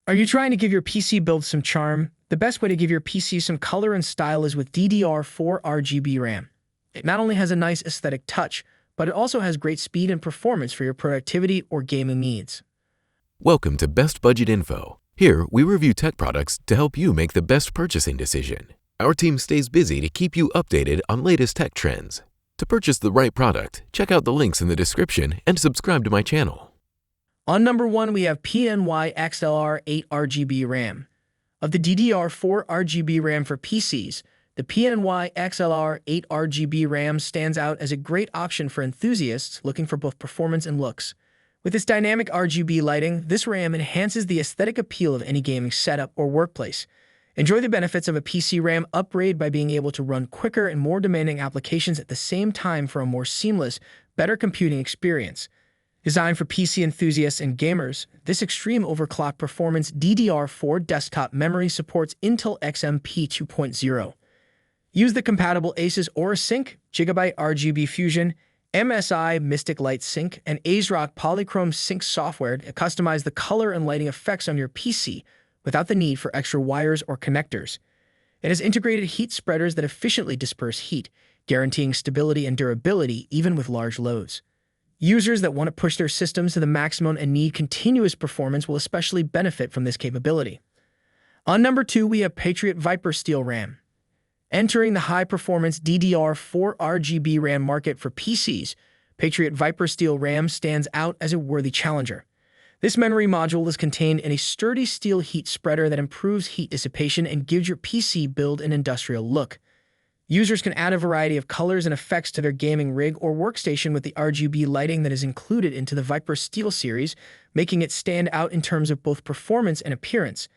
Are you trying to give your PC build some charm? The best way to give your PC some color and style is with DDR4 RGB RAM. It not only has a nice aesthetic touch, but it also has great speed and performance for your productivity or gaming needs. Welcome to Best Budget Info. Here, we review tech products to help you make the best purchasing decision. Our team stays busy to keep you updated on latest tech trends. To purchase the right product, check out the links in the description and subscribe to my channel. On number 1, we have PNY XLR 8 RGB RAM. Of the DDR4 RGB RAM for PCs, the PNY XLR 8 RGB RAM stands out as a great option for enthusiasts looking for both performance and looks. With its dynamic RGB lighting, this RAM enhances the aesthetic appeal of any gaming setup or workplace. Enjoy the benefits of a PC RAM upgrade by being able to run quicker and more demanding applications at the same time for a more seamless, better computing experience. Designed for PC enthusiasts and gamers, this extreme overclock performance DDR4 desktop memory supports Intel XMP 2.0. Use the compatible Asus Aura Sync, Gigabyte RGB Fusion, MSI Mystic Light Sync, and ASRock Polychrome Sync software to customize the color and lighting effects on your PC without the need for extra wires or connectors. It has integrated heat spreaders that efficiently disperse heat, guaranteeing stability and durability even with large loads. Users that want to push their systems to the maximum and need continuous performance will especially benefit from this capability. On number 2, we have Patriot Viper Steel RAM. Entering the high-performance DDR4 RGB RAM market for PCs, Patriot Viper Steel RAM stands out as a worthy challenger. This memory module is contained in a sturdy steel heat spreader that improves heat dissipation and gives your PC build an industrial look. Users can add a variety of colors and effects to their gaming rig or workstation with the RGB lighting that is included into the Viper Steel series, making it stand out in terms of both performance and appearance.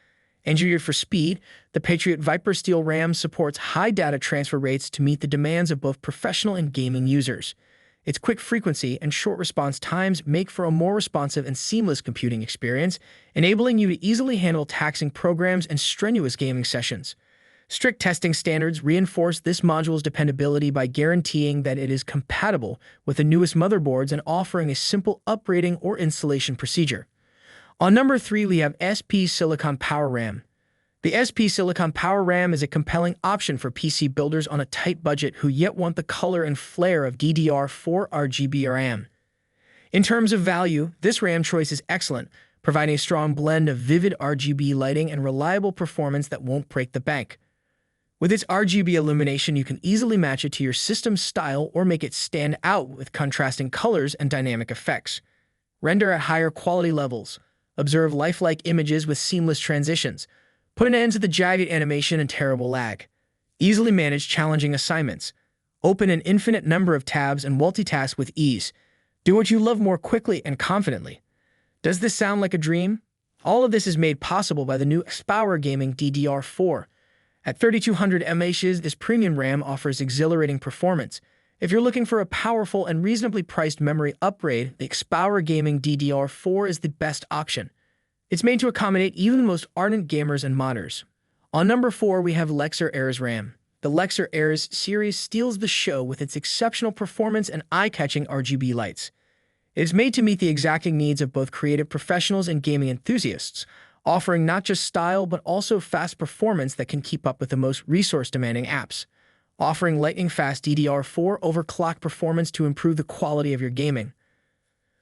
Engineered for speed, the Patriot Viper Steel RAM supports high data transfer rates to meet the demands of both professional and gaming users. Its quick frequency and short response times make for a more responsive and seamless computing experience, enabling you to easily handle taxing programs and strenuous gaming sessions. Strict testing standards reinforce this module's dependability by guaranteeing that it is compatible with the newest motherboards and offering a simple upgrading or installation procedure. On number 3, we have SP Silicon Power RAM. The SP Silicon Power RAM is a compelling option for PC builders on a tight budget who yet want the color and flair of DDR4 RGB RAM. In terms of value, this RAM choice is excellent, providing a strong blend of vivid RGB lighting and reliable performance that won't break the bank. With its RGB illumination, you can easily match it to your system's style or make it stand out with contrasting colors and dynamic effects. Render at higher quality levels. Observe lifelike images with seamless transitions. Put an end to the jagged animation and terrible lag. Easily manage challenging assignments. Open an infinite number of tabs and multitask with ease. Do what you love more quickly and confidently. Does this sound like a dream? All of this is made possible by the new Xpower Gaming DDR4. At 3200 mAh, this premium RAM offers exhilarating performance. If you're looking for a powerful and reasonably priced memory upgrade, the Xpower Gaming DDR4 is the best option. It's made to accommodate even the most ardent gamers and modders. On number 4, we have Lexar Airs RAM. The Lexar Airs series steals the show with its exceptional performance and eye-catching RGB lights. It is made to meet the exacting needs of both creative professionals and gaming enthusiasts, offering not just style but also fast performance that can keep up with the most resource-demanding apps. Offering lightning-fast DDR4 overclock performance to improve the quality of your gaming.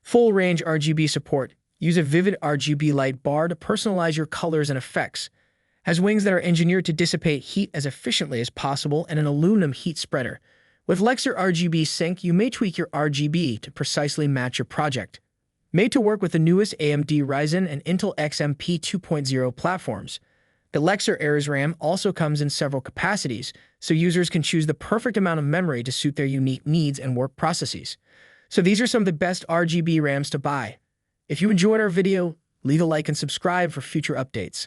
Full-range RGB support. Use a vivid RGB light bar to personalize your colors and effects. Has wings that are engineered to dissipate heat as efficiently as possible and an aluminum heat spreader. With Lexar RGB Sync, you may tweak your RGB to precisely match your project. Made to work with the newest AMD Ryzen and Intel XMP 2.0 platforms. The Lexar Airs RAM also comes in several capacities, so users can choose the perfect amount of memory to suit their unique needs and work processes. So these are some of the best RGB RAMs to buy. If you enjoyed our video, leave a like and subscribe for future updates.